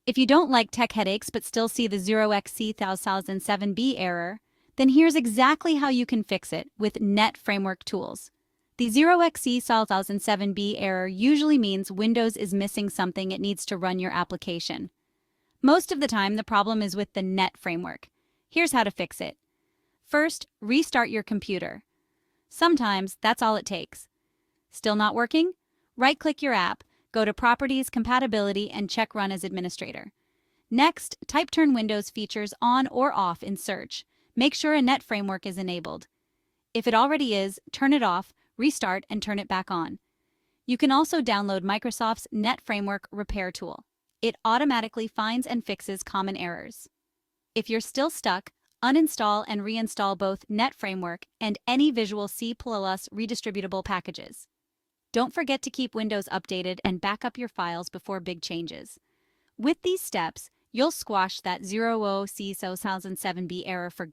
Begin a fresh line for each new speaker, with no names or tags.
If you don't like tech headaches but still see the 0xc00007b error, then here's exactly how you can fix it with Net Framework tools. The 0xc00007b error usually means Windows is missing something it needs to run your application. Most of the time, the problem is with the Net Framework. Here's how to fix it. First, restart your computer. Sometimes that's all it takes. Still not working? Right-click your app, go to Properties, Compatibility, and check Run as Administrator. Next, type Turn Windows features on or off in search. Make sure a Net Framework is enabled. If it already is, turn it off, restart, and turn it back on. You can also download Microsoft's Net Framework Repair tool. It automatically finds and fixes common errors. If you're still stuck, uninstall and reinstall both Net Framework and any Visual C++ redistributable packages. Don't forget to keep Windows updated and back up your files before big changes. With these steps, you'll squash that 0xc00007b error for